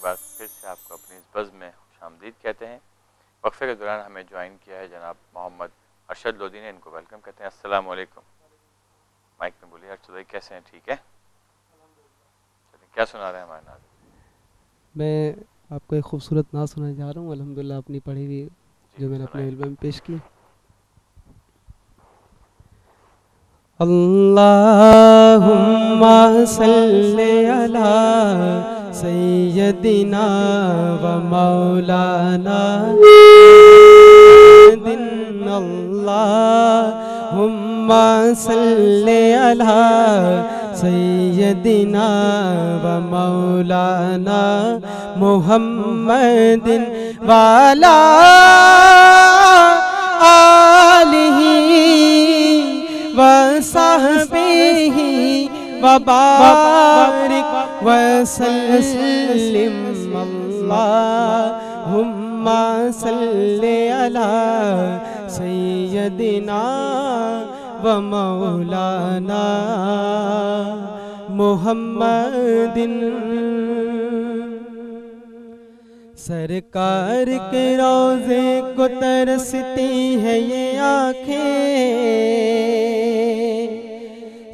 بار پھر سے آپ کو اپنی اس بزم میں خوش آمدید کہتے ہیں۔ وقفے کے دوران ہمیں جوائن کیا ہے جناب محمد ارشد لودھی نے، ان کو ویلکم کہتے ہیں۔ السلام علیکم۔ مائک میں بولیے ارشد بھائی، کیسے ہیں؟ ٹھیک ہے، کیا سنا رہے ہیں ہمارے ناظرین؟ میں آپ کو ایک خوبصورت نعت سنانے جا رہا ہوں، الحمدللہ اپنی پڑھی ہوئی جو میں نے اپنے علم میں پیش کی۔ اللہم صلی علی سیدنا و مولانا محمد، اللہم صلی علی سیدنا و مولانا محمد وعلی آلہ وصحبہ وبارک وسلم، اللہم صلی علی سیدنا و مولانا محمد۔ سرکار کے روضے کو ترستی ہے یہ آنکھیں،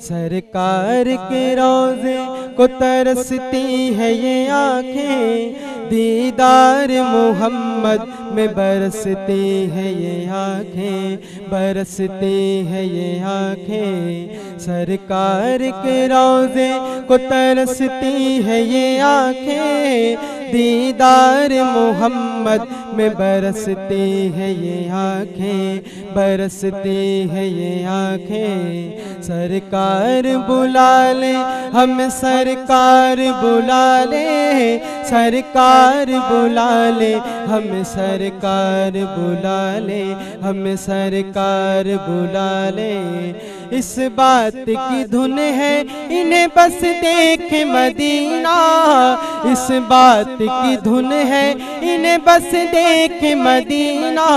سرکار کے روضے کو ترستی ہے یہ آنکھیں، دیدار محمد میں برستی ہے یہ آنکھیں، برستی ہے یہ آنکھیں، سرکار کے روضے کو ترستی ہے یہ آنکھیں، دیدار محمد میں برستی ہے یہ آنکھیں، برستی ہے یہ آنکھیں، سرکار بلا لے ہم سرکار بلا لے، سرکار بلا لے ہم سرکار بلا لے، ہم سرکار بلا لے، اس بات کی دھن ہے انہیں بس دیکھ مدینہ، اس بات کی دھن ہے انہیں بس دیکھ مدینہ،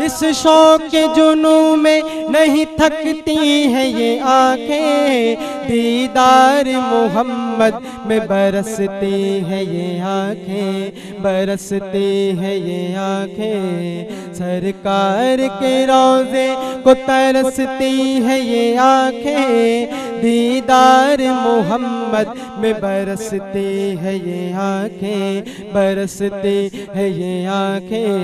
اس شوق کے جنوں میں نہیں تھکتی ہیں یہ آنکھیں، دیدار محمد میں برستی ہے یہ آنکھیں، برستی ہے یہ آنکھیں، سرکار کے روضے کو ترستی ہے یہ آنکھیں، دیدار محمد میں برستی ہے یہ آنکھیں، برستی ہے یہ آنکھیں،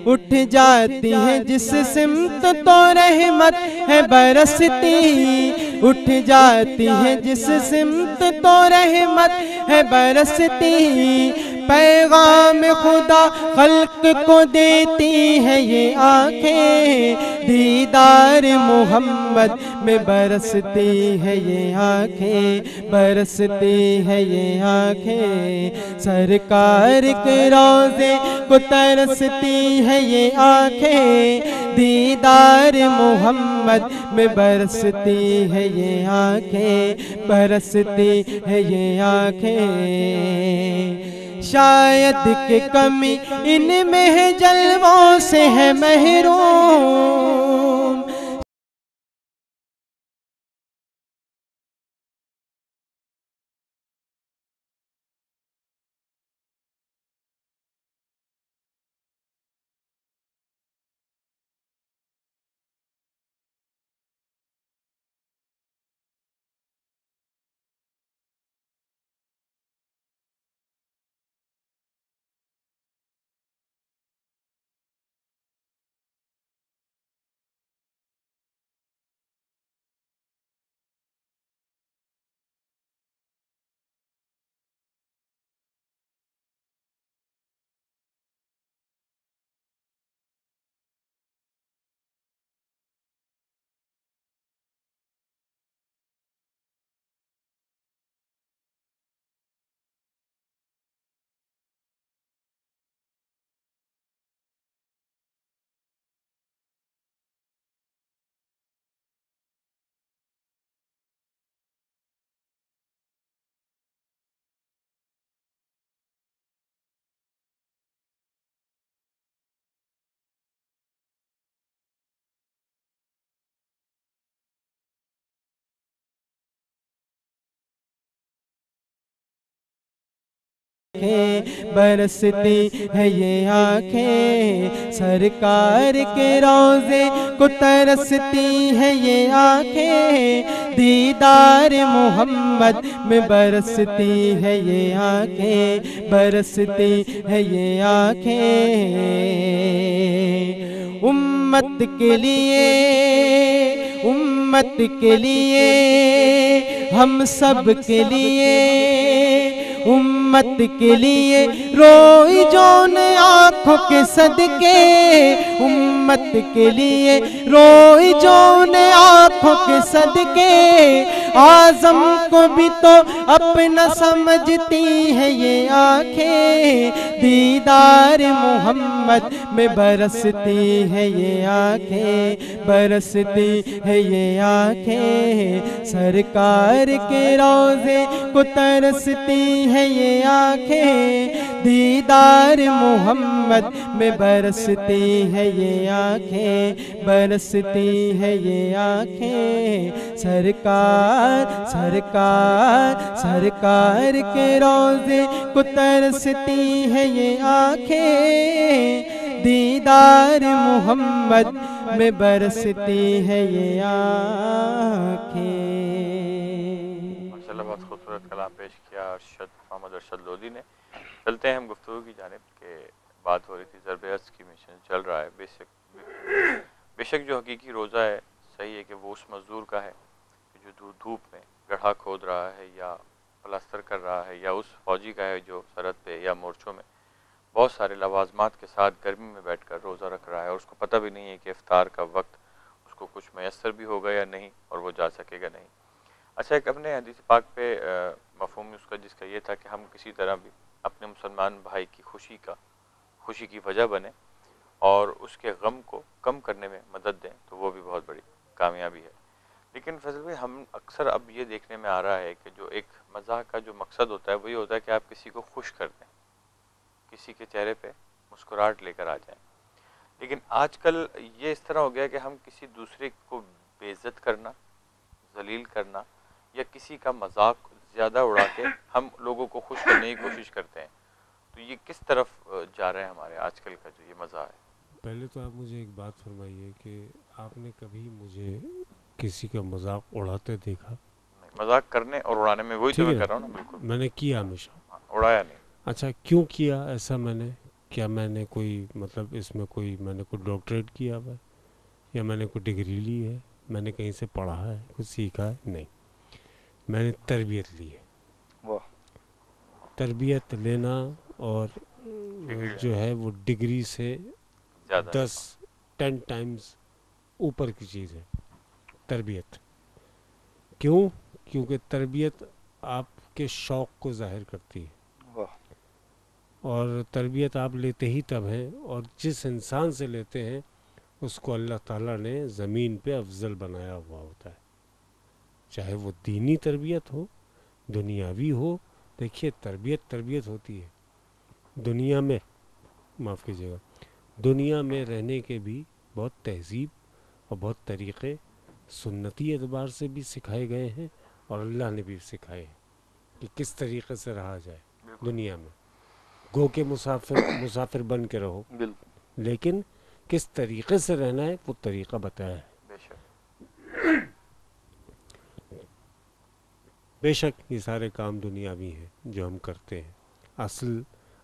اٹھ جاتی ہے جس سمت تو رحمت ہے برستی، اٹھ جاتی ہے جس سمت تو رحمت ہے برستی، پیغام خدا خلق کو دیتی ہے یہ آنکھیں، دیدار محمد میں برستی ہے یہ آنکھیں، برستی ہے یہ آنکھیں، سرکار کے روضے کو ترستی ہے یہ آنکھیں، دیدار محمد میں برستی ہے یہ آنکھیں، برستی ہے یہ آنکھیں، شاید کہ کمی ان میں ہے جلووں سے ہے محروم، آنکھیں برستی ہے یہ آنکھیں سرکار کے روضے کو ترستی ہے یہ آنکھیں دیدار محمد میں برستی ہے یہ آنکھیں برستی ہے یہ آنکھیں امت کے لیے امت کے لیے ہم سب کے لیے امت کے لیے روئی جون آنکھوں کے صدقے امت کے لیے روئی جون آنکھوں کے صدقے اعظم کو بھی تو اپنا سمجھتی ہے یہ آنکھیں دیدار محمد میں برستی ہے یہ آنکھیں برستی ہے یہ آنکھیں سرکار کے روضے کو ترستی ہے یہ آنکھیں دیدار محمد میں برستی ہے یہ آنکھیں برستی ہے یہ آنکھیں سرکار سرکار سرکار کے روضے کو ترستی ہے یہ آنکھیں دیدار محمد میں برستی ہے یہ آنکھیں ماشاءاللہ بہت خوبصورت کلام پیش کیا محمد ارشد لودھی نے. چلتے ہیں ہم گفتگو کی جانب کہ بات ہو رہی تھی ضرب عرض کی مشن چل رہا ہے. بے شک جو حقیقی روزہ ہے صحیح ہے کہ وہ اس مزدور کا ہے جو دھوپ میں گڑھا کھود رہا ہے یا پلاسٹر کر رہا ہے یا اس فوجی کا ہے جو سرحد پہ یا مورچوں میں بہت سارے لوازمات کے ساتھ گرمی میں بیٹھ کر روزہ رکھ رہا ہے اور اس کو پتہ بھی نہیں ہے کہ افطار کا وقت اس کو کچھ میسر بھی ہوگا یا نہیں اور وہ جا سکے گا نہیں. اچھا ایک اپنے حدیث پاک پہ مفہوم اس کا جس کا یہ تھا کہ ہم کسی طرح بھی اپنے مسلمان بھائی کی خوشی کی وجہ بنیں اور اس کے غم کو کم کرنے میں مدد دیں تو وہ بھی بہت بڑی کامیابی ہے. لیکن فضل بھائی ہم اکثر اب یہ دیکھنے میں آ رہا ہے کہ جو ایک مزاح کا جو مقصد ہوتا ہے وہی ہوتا ہے کہ آپ کسی کو خوش کر دیں کسی کے چہرے پہ مسکراہٹ لے کر آ جائیں. لیکن آج کل یہ اس طرح ہو گیا کہ ہم کسی دوسرے کو بے عزت کرنا ذلیل کرنا یا کسی کا مذاق زیادہ اڑا کے ہم لوگوں کو خوش کرنے کی کوشش کرتے ہیں. تو یہ کس طرف جا رہے ہیں ہمارے آج کل کا جو یہ مزاح ہے؟ پہلے تو آپ مجھے ایک بات فرمائیے کہ آپ نے کبھی مجھے کسی کا مذاق اڑاتے دیکھا؟ مذاق کرنے اور اڑانے میں وہی تو میں کر رہا ہوں نا. بالکل میں نے کیا ہمیشہ. اڑایا نہیں. اچھا کیوں کیا ایسا میں نے؟ کیا میں نے کوئی مطلب اس میں میں نے کوئی ڈاکٹریٹ کیا ہوا ہے یا میں نے کوئی ڈگری لی ہے میں نے کہیں سے پڑھا ہے کچھ سیکھا ہے؟ نہیں. میں نے تربیت لی ہے. تربیت لینا اور جو ہے وہ ڈگری سے 10 ٹائمز اوپر کی چیز ہے تربیت. کیوں؟ کیونکہ تربیت آپ کے شوق کو ظاہر کرتی ہے اور تربیت آپ لیتے ہی تب ہیں اور جس انسان سے لیتے ہیں اس کو اللہ تعالیٰ نے زمین پہ افضل بنایا ہوا ہوتا ہے. چاہے وہ دینی تربیت ہو دنیاوی ہو. دیکھیے تربیت ہوتی ہے دنیا میں معاف کیجیے گا دنیا میں رہنے کے بھی بہت تہذیب اور بہت طریقے سنتی اعتبار سے بھی سکھائے گئے ہیں اور اللہ نے بھی سکھائے ہیں کہ کس طریقے سے رہا جائے دنیا میں. گو کے مسافر بن کے رہو لیکن کس طریقے سے رہنا ہے وہ طریقہ بتایا ہے. بے شک یہ سارے کام دنیاوی ہیں جو ہم کرتے ہیں.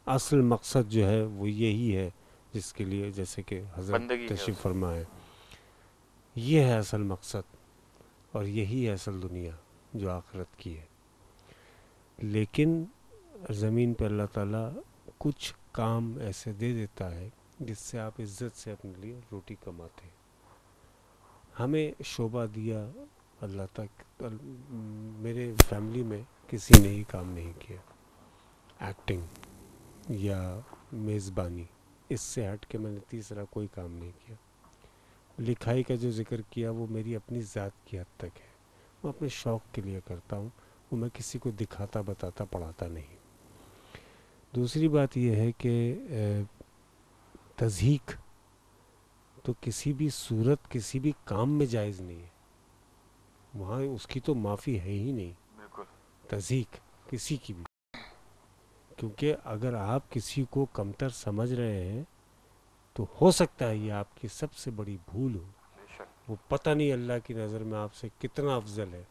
اصل مقصد جو ہے وہ یہی ہے جس کے لیے جیسے کہ حضرت تشریف فرمائے یہ ہے اصل مقصد اور یہی ہے اصل دنیا جو آخرت کی ہے. لیکن زمین پہ اللہ تعالیٰ کچھ کام ایسے دے دیتا ہے جس سے آپ عزت سے اپنے لیے روٹی کماتے ہیں. ہمیں شعبہ دیا اللہ تک. میرے فیملی میں کسی نے ہی کام نہیں کیا ایکٹنگ یا میزبانی اس سے ہٹ کے میں نے تیسرا کوئی کام نہیں کیا. لکھائی کا جو ذکر کیا وہ میری اپنی ذات کی حد تک ہے. وہ اپنے شوق کے لیے کرتا ہوں. وہ میں کسی کو دکھاتا بتاتا پڑھاتا نہیں. دوسری بات یہ ہے کہ تضحیک تو کسی بھی صورت کسی بھی کام میں جائز نہیں ہے. وہاں اس کی تو معافی ہے ہی نہیں. تضحیک کسی کی بھی کیونکہ اگر آپ کسی کو کمتر سمجھ رہے ہیں تو ہو سکتا ہے یہ آپ کی سب سے بڑی بھول ہو. بے شک. وہ پتہ نہیں اللہ کی نظر میں آپ سے کتنا افضل ہے,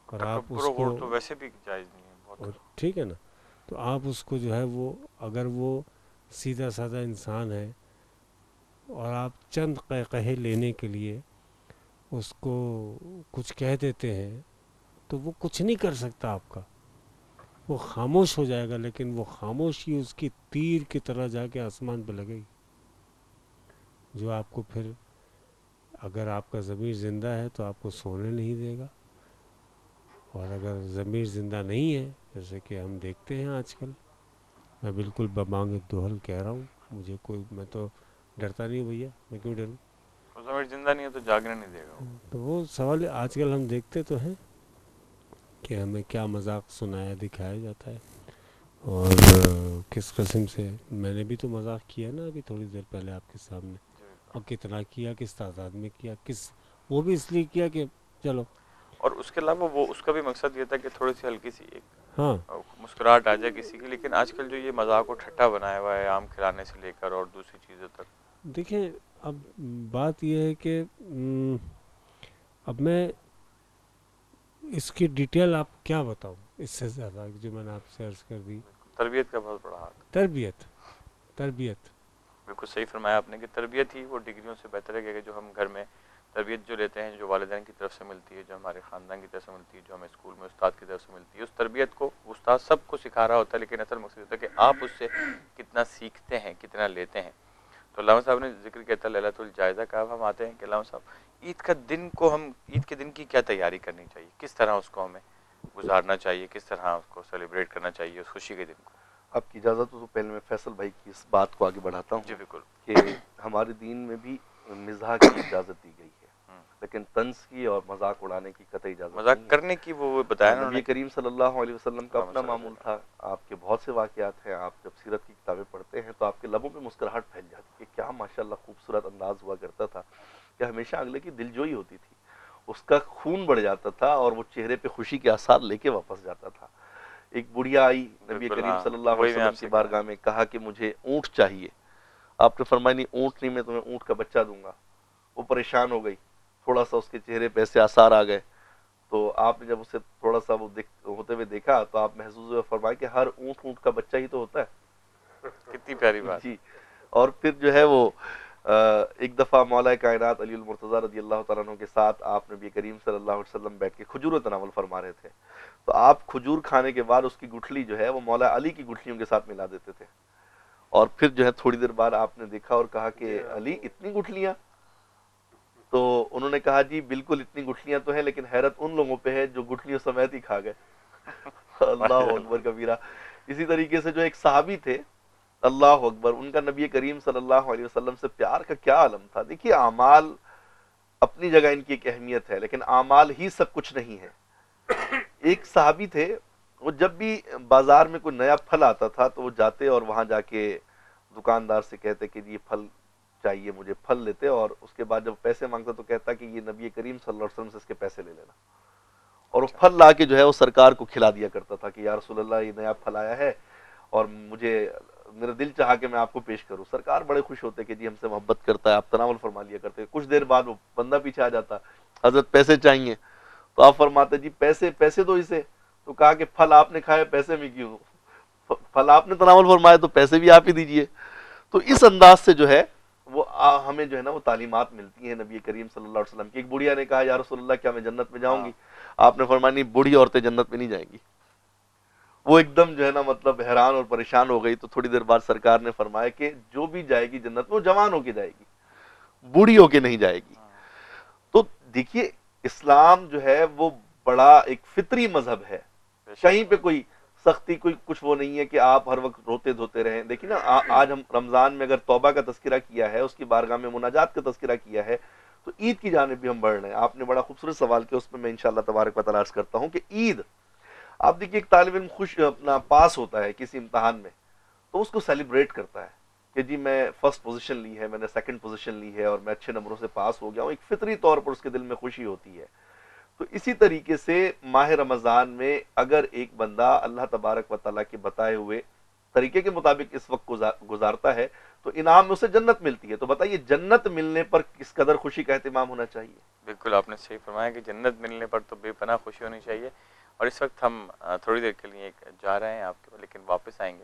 اور آپ تکبر اس و کو, غرور تو ویسے بھی جائز نہیں ہے اور بہت. ٹھیک ہے نا, تو آپ اس کو جو ہے وہ, اگر وہ سیدھا سادہ انسان ہے اور آپ چند قہقہے لینے کے لیے اس کو کچھ کہہ دیتے ہیں تو وہ کچھ نہیں کر سکتا آپ کا, وہ خاموش ہو جائے گا, لیکن وہ خاموشی اس کی تیر کی طرح جا کے آسمان پہ لگے گی, جو آپ کو پھر, اگر آپ کا ضمیر زندہ ہے تو آپ کو سونے نہیں دے گا, اور اگر ضمیر زندہ نہیں ہے, جیسے کہ ہم دیکھتے ہیں آج کل, میں بالکل ببانگ دوہل کہہ رہا ہوں, مجھے کوئی, میں تو ڈرتا نہیں ہوں بھیا, میں کیوں ڈروں, ضمیر زندہ نہیں ہے تو جاگنے نہیں دے گا وہ. تو وہ سوال آج کل ہم دیکھتے تو ہیں کہ ہمیں کیا مذاق سنایا دکھایا جاتا ہے, اور کس قسم سے, میں نے بھی تو مذاق کیا نا ابھی تھوڑی دیر پہلے آپ کے سامنے, اور کتنا کیا, کس تعداد میں کیا, وہ بھی اس لیے کیا کہ چلو, اور اس کے علاوہ وہ اس کا بھی مقصد یہ تھا کہ تھوڑی سی ہلکی سی ایک ہاں مسکراہٹ آ جائے کسی کی. لیکن آج کل جو یہ مذاق و ٹھٹا بنایا ہوا ہے, آم کھلانے سے لے کر اور دوسری چیزوں تک, دیکھیں اب بات یہ ہے کہ اب میں اس کی ڈیٹیل آپ کیا بتاؤں اس سے زیادہ, جو میں نے آپ سے عرض کر دی, تربیت کا بہت بڑا ہاتھ. تربیت بالکل صحیح فرمایا آپ نے کہ تربیت ہی وہ ڈگریوں سے بہتر ہے کہ جو ہم گھر میں تربیت جو لیتے ہیں, جو والدین کی طرف سے ملتی ہے, جو ہمارے خاندان کی طرف سے ملتی ہے, جو ہمیں اسکول میں استاد کی طرف سے ملتی ہے, اس تربیت کو استاد سب کو سکھا رہا ہوتا ہے, لیکن اصل مقصد ہوتا ہے کہ آپ اس سے کتنا سیکھتے ہیں, کتنا لیتے ہیں. تو علامہ صاحب نے ذکر کیا تھا لیلۃ الجائزہ کا. اب ہم آتے ہیں کہ علامہ صاحب عید کا دن کو, ہم عید کے دن کی کیا تیاری کرنی چاہیے, کس طرح اس کو ہمیں گزارنا چاہیے, کس طرح اس کو سیلیبریٹ کرنا چاہیے, اس خوشی کے دن کو. آپ کی اجازت ہو تو پہلے میں فیصل بھائی کی اس بات کو آگے بڑھاتا جی ہوں بالکل. کہ ہمارے دین میں بھی مزاح کی اجازت دی گئی ہے, لیکن طنز کی اور مذاق اڑانے کی قطعی اجازت مذاق نہیں ہے. کرنے کی وہ بتایا نا انہوں نبی نے. کریم صلی اللہ علیہ وسلم کا اللہم اپنا صلی معمول اللہ. تھا, آپ کے بہت سے واقعات ہیں, آپ جب سیرت کی کتابیں پڑھتے ہیں تو آپ کے لبوں پہ مسکراہٹ پھیل جاتی ہے, کیا ماشاءاللہ خوبصورت انداز ہوا کرتا تھا, کہ ہمیشہ اگلے کی دلجوئی ہوتی تھی, اس کا خون بڑھ جاتا تھا اور وہ چہرے پہ خوشی کے آثار لے کے واپس جاتا تھا. ایک بڑھیا آئی نبی بالکل, کریم ہاں, صلی اللہ علیہ وہی میں وسلم آپ کی سے کہہ رہا بارگاہ میں, کہا کہ مجھے اونٹ چاہیے. آپ نے فرمایا نہیں, اونٹ نہیں, میں تمہیں اونٹ کا بچہ دوں گا. وہ پریشان ہو گئی, تھوڑا سا اس کے چہرے پہ ایسے آثار آ گئے, تو آپ نے جب اسے تھوڑا سا وہ ہوتے ہوئے دیکھا تو آپ محسوس ہوئے, فرمایا کہ ہر اونٹ کا بچہ ہی تو ہوتا ہے. کتنی پیاری بات. جی. اور پھر جو ہے وہ ایک دفعہ مولا کائنات علی المرتضیٰ رضی اللہ تعالیٰ عنہ کے ساتھ آپ نبی کریم صلی اللہ علیہ وسلم بیٹھ کے کھجور تناول فرما رہے تھے, تو آپ کھجور کھانے کے بعد اس کی گٹھلی جو ہے وہ مولا علی کی گٹھلیوں کے ساتھ ملا دیتے تھے, اور پھر جو ہے تھوڑی دیر بعد آپ نے دیکھا اور کہا کہ علی اتنی گٹھلیاں, تو انہوں نے کہا جی بالکل اتنی گٹھلیاں تو ہیں, لیکن حیرت ان لوگوں پہ ہے جو گٹھلیوں سمیت ہی کھا گئے. اللہ اکبر کبیرہ. اسی طریقے سے جو ایک صحابی تھے, اللہ اکبر, ان کا نبی کریم صلی اللہ علیہ وسلم سے پیار کا کیا عالم تھا. دیکھیے اعمال اپنی جگہ ان کی ایک اہمیت ہے, لیکن اعمال ہی سب کچھ نہیں ہے. ایک صحابی تھے, وہ جب بھی بازار میں کوئی نیا پھل آتا تھا تو وہ جاتے اور وہاں جا کے دکاندار سے کہتے کہ یہ پھل چاہیے مجھے, پھل لیتے, اور اس کے بعد جب پیسے مانگتا تو کہتا کہ یہ نبی کریم صلی اللہ علیہ وسلم سے اس کے پیسے لے لینا, اور وہ پھل لا کے جو ہے وہ سرکار کو کھلا دیا کرتا تھا کہ یا رسول اللہ یہ نیا پھل آیا ہے اور مجھے, میرا دل چاہا کہ میں آپ کو پیش کروں. سرکار بڑے خوش ہوتے کہ جی ہم سے محبت کرتا ہے, آپ تناول فرما لیا کرتے. کچھ دیر بعد وہ بندہ پیچھے آ جاتا, حضرت پیسے چاہیے, تو آپ فرماتے جی پیسے دو اسے. تو کہا کہ پھل آپ نے کھائے, پیسے میں کیوں, پھل آپ نے تناول فرمائے تو پیسے بھی آپ ہی دیجئے. تو اس انداز سے جو ہے وہ ہمیں جو ہے نا وہ تعلیمات ملتی ہیں نبی کریم صلی اللہ علیہ وسلم کی. ایک بڑھیا نے کہا یا رسول اللہ کیا میں جنت میں جاؤں گی؟ آپ نے فرمایا نہیں, بوڑھی عورتیں جنت میں نہیں جائیں گی. وہ ایک دم جو ہے نا مطلب حیران اور پریشان ہو گئی. تو تھوڑی دیر بعد سرکار نے فرمایا کہ جو بھی جائے گی جنت میں وہ جوان ہو کے جائے گی, بوڑھی ہو کے نہیں جائے گی. تو دیکھیے اسلام جو ہے وہ بڑا ایک فطری مذہب ہے, کہیں پہ کوئی سختی, کوئی کچھ وہ نہیں ہے کہ آپ ہر وقت روتے دھوتے رہیں. دیکھیے نا آج ہم رمضان میں اگر توبہ کا تذکرہ کیا ہے, اس کی بارگاہ میں مناجات کا تذکرہ کیا ہے, تو عید کی جانب بھی ہم بڑھ رہے ہیں. آپ نے بڑا خوبصورت سوال کیا, اس میں میں انشاءاللہ تبارک و تعالیٰ عرض کرتا ہوں کہ عید, آپ دیکھیے ایک طالب علم خوش اپنا پاس ہوتا ہے کسی امتحان میں, تو اس کو سیلیبریٹ کرتا ہے کہ جی میں فرسٹ پوزیشن لی ہے, میں نے سیکنڈ پوزیشن لی ہے, اور میں اچھے نمبروں سے پاس ہو گیا ہوں. ایک فطری طور پر اس کے دل میں خوشی ہوتی ہے. تو اسی طریقے سے ماہ رمضان میں اگر ایک بندہ اللہ تبارک و تعالیٰ کے بتائے ہوئے طریقے کے مطابق اس وقت گزارتا ہے تو انعام میں اسے جنت ملتی ہے. تو بتائیے جنت ملنے پر کس قدر خوشی کا اہتمام ہونا چاہیے. بالکل آپ نے صحیح فرمایا کہ جنت ملنے پر تو بے پناہ خوشی ہونی چاہیے. اور اس وقت ہم تھوڑی دیر کے لیے جا رہے ہیں آپ کے، لیکن واپس آئیں گے.